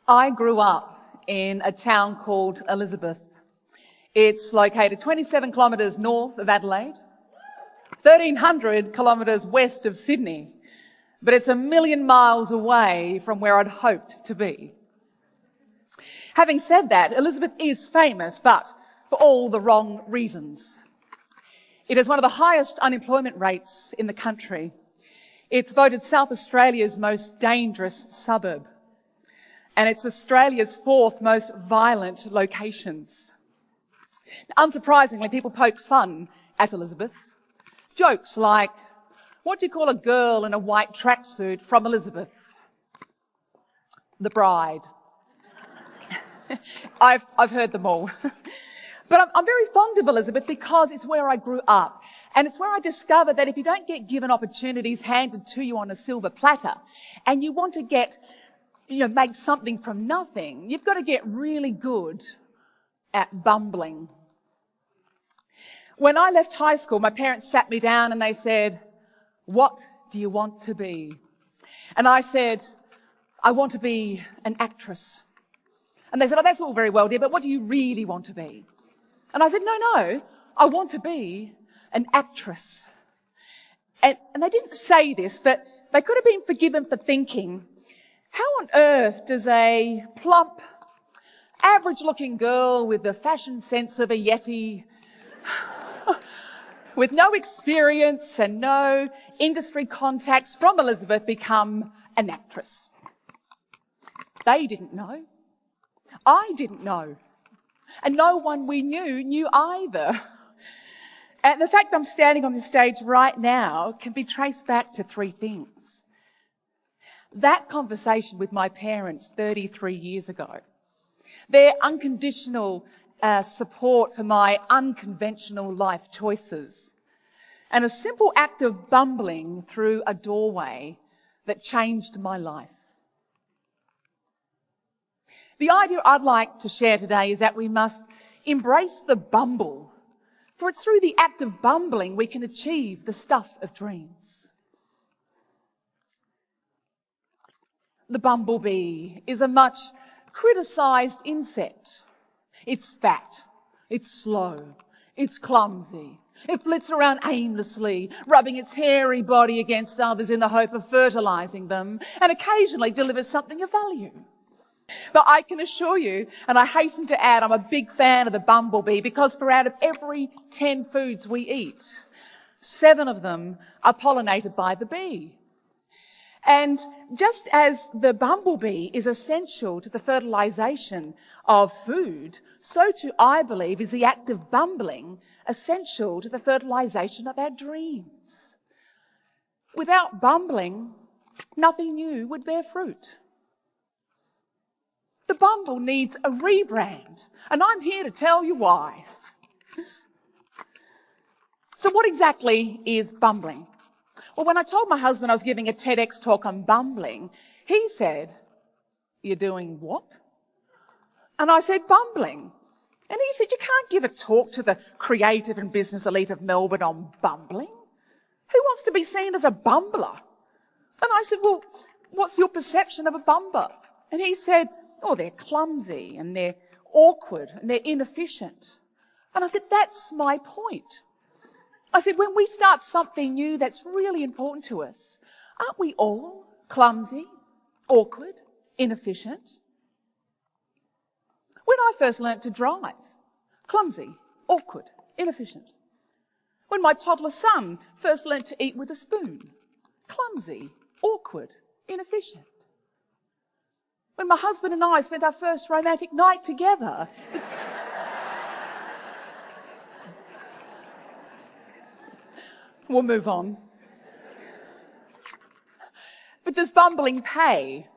I grew up in a town called Elizabeth. It's located 27 kilometres north of Adelaide, 1,300 kilometres west of Sydney, but it's a million miles away from where I'd hoped to be. Having said that, Elizabeth is famous, but for all the wrong reasons. It has one of the highest unemployment rates in the country. It's voted South Australia's most dangerous suburb. And it's Australia's fourth most violent locations. Unsurprisingly, people poke fun at Elizabeth. Jokes like, what do you call a girl in a white tracksuit from Elizabeth? The bride. I've heard them all. But I'm very fond of Elizabeth because it's where I grew up. And it's where I discovered that if you don't get given opportunities handed to you on a silver platter and you want to make something from nothing, you've got to get really good at bumbling. When I left high school, my parents sat me down and they said, "What do you want to be?" And I said, "I want to be an actress." And they said, "Oh, that's all very well, dear, but what do you really want to be?" And I said, no, I want to be an actress. And they didn't say this, but they could have been forgiven for thinking, how on earth does a plump, average-looking girl with the fashion sense of a Yeti, with no experience and no industry contacts from Elizabeth, become an actress? They didn't know. I didn't know. And no one we knew either. And the fact I'm standing on this stage right now can be traced back to three things. That conversation with my parents 33 years ago, their unconditional support for my unconventional life choices, and a simple act of bumbling through a doorway that changed my life. The idea I'd like to share today is that we must embrace the bumble, for it's through the act of bumbling we can achieve the stuff of dreams. The bumblebee is a much criticised insect. It's fat, it's slow, it's clumsy. It flits around aimlessly, rubbing its hairy body against others in the hope of fertilising them, and occasionally delivers something of value. But I can assure you, and I hasten to add, I'm a big fan of the bumblebee because for out of every 10 foods we eat, 7 of them are pollinated by the bee. And just as the bumblebee is essential to the fertilisation of food, so too, I believe, is the act of bumbling essential to the fertilisation of our dreams. Without bumbling, nothing new would bear fruit. The bumble needs a rebrand, and I'm here to tell you why. So what exactly is bumbling? Well, when I told my husband I was giving a TEDx talk on bumbling, he said, "You're doing what?" And I said, "Bumbling." And he said, "You can't give a talk to the creative and business elite of Melbourne on bumbling. Who wants to be seen as a bumbler?" And I said, "Well, what's your perception of a bumbler?" And he said, "Oh, they're clumsy and they're awkward and they're inefficient." And I said, "That's my point." I said, when we start something new that's really important to us, aren't we all clumsy, awkward, inefficient? When I first learnt to drive, clumsy, awkward, inefficient. When my toddler son first learnt to eat with a spoon, clumsy, awkward, inefficient. When my husband and I spent our first romantic night together. We'll move on. But does bumbling pay?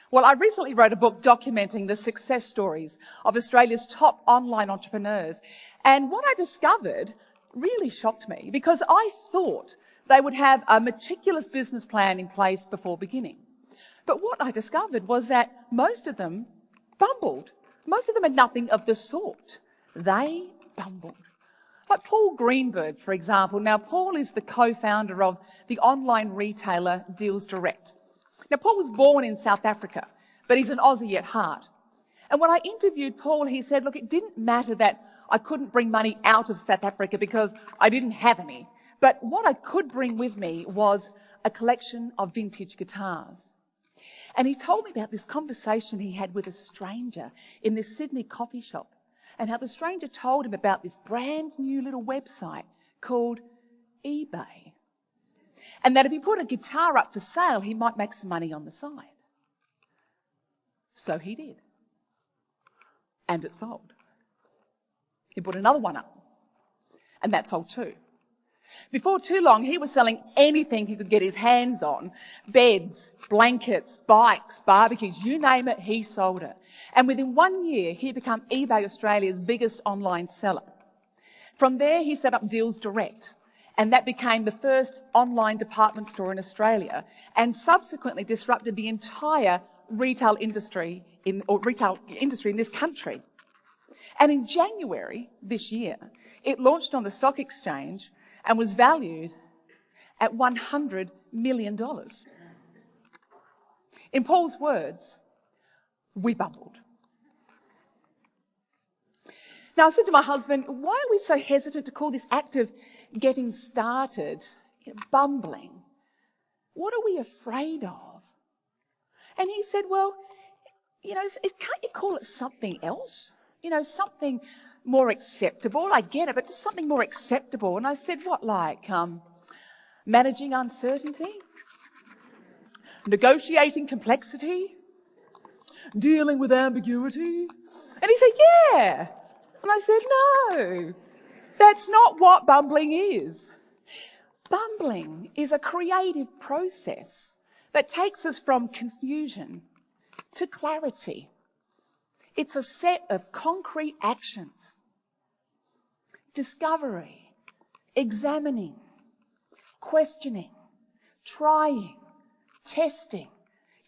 Well, I recently wrote a book documenting the success stories of Australia's top online entrepreneurs. And what I discovered really shocked me because I thought they would have a meticulous business plan in place before beginning. But what I discovered was that most of them bumbled. Most of them had nothing of the sort. They bumbled. Like Paul Greenberg, for example. Now, Paul is the co-founder of the online retailer Deals Direct. Now, Paul was born in South Africa, but he's an Aussie at heart. And when I interviewed Paul, he said, look, it didn't matter that I couldn't bring money out of South Africa because I didn't have any. But what I could bring with me was a collection of vintage guitars. And he told me about this conversation he had with a stranger in this Sydney coffee shop, and how the stranger told him about this brand new little website called eBay. And that if he put a guitar up for sale, he might make some money on the side. So he did. And it sold. He put another one up, and that sold too. Before too long, he was selling anything he could get his hands on. Beds, blankets, bikes, barbecues, you name it, he sold it. And within 1 year, he became eBay Australia's biggest online seller. From there, he set up Deals Direct, and that became the first online department store in Australia, and subsequently disrupted the entire retail industry in this country. And in January this year, it launched on the stock exchange and was valued at $100 million. In Paul's words, we bumbled. Now, I said to my husband, why are we so hesitant to call this act of getting started bumbling? What are we afraid of? And he said, well, can't you call it something else? Something more acceptable. I get it, but just something more acceptable. And I said, what, like managing uncertainty? Negotiating complexity? Dealing with ambiguity? And he said, yeah. And I said, no, that's not what bumbling is. Bumbling is a creative process that takes us from confusion to clarity. It's a set of concrete actions. Discovery, examining, questioning, trying, testing,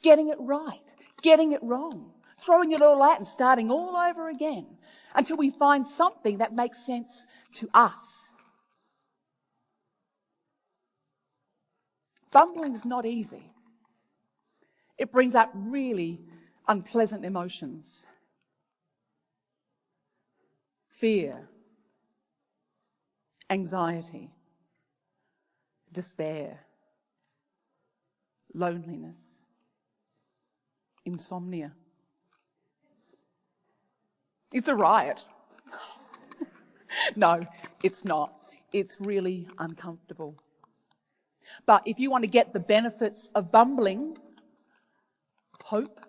getting it right, getting it wrong, throwing it all out and starting all over again until we find something that makes sense to us. Bumbling is not easy. It brings up really unpleasant emotions. Fear, anxiety, despair, loneliness, insomnia. It's a riot. No, it's not. It's really uncomfortable. But if you want to get the benefits of bumbling, hope,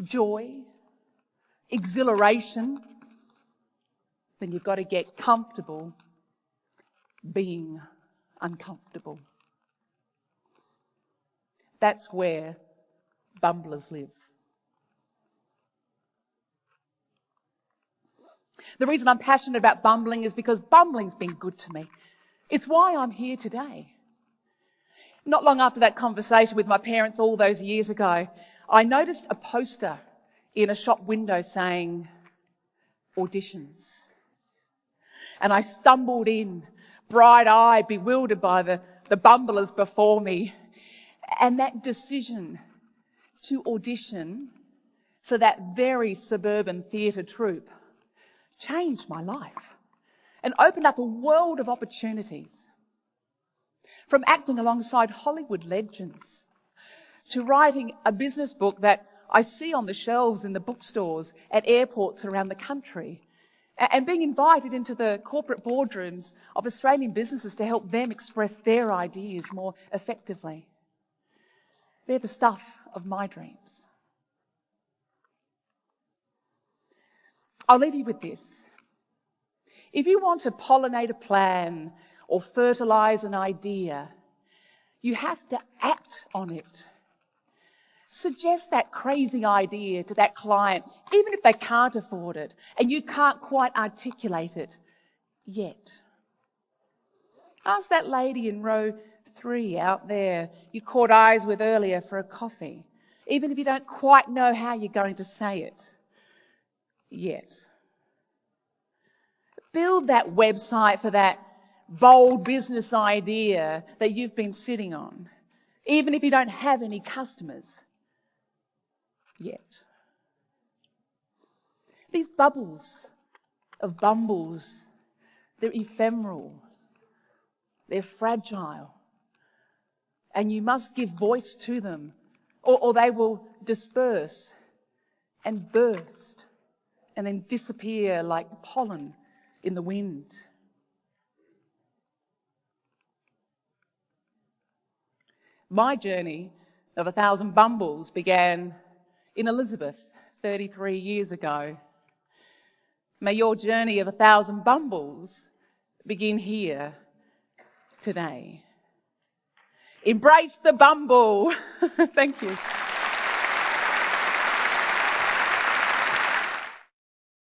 joy, exhilaration, then you've got to get comfortable being uncomfortable. That's where bumblers live. The reason I'm passionate about bumbling is because bumbling's been good to me. It's why I'm here today. Not long after that conversation with my parents all those years ago, I noticed a poster in a shop window saying, auditions. And I stumbled in, bright-eyed, bewildered by the bumblers before me. And that decision to audition for that very suburban theatre troupe changed my life and opened up a world of opportunities. From acting alongside Hollywood legends to writing a business book that I see on the shelves in the bookstores at airports around the country, and being invited into the corporate boardrooms of Australian businesses to help them express their ideas more effectively. They're the stuff of my dreams. I'll leave you with this. If you want to pollinate a plan or fertilise an idea, you have to act on it. Suggest that crazy idea to that client, even if they can't afford it and you can't quite articulate it yet. Ask that lady in row 3 out there you caught eyes with earlier for a coffee, even if you don't quite know how you're going to say it yet. Build that website for that bold business idea that you've been sitting on, even if you don't have any customers yet. These bubbles of bumbles, they're ephemeral, they're fragile, and you must give voice to them, or they will disperse and burst and then disappear like pollen in the wind. My journey of 1,000 bumbles began in Elizabeth 33 years ago. May your journey of 1,000 bumbles begin here today. Embrace the bumble. Thank you.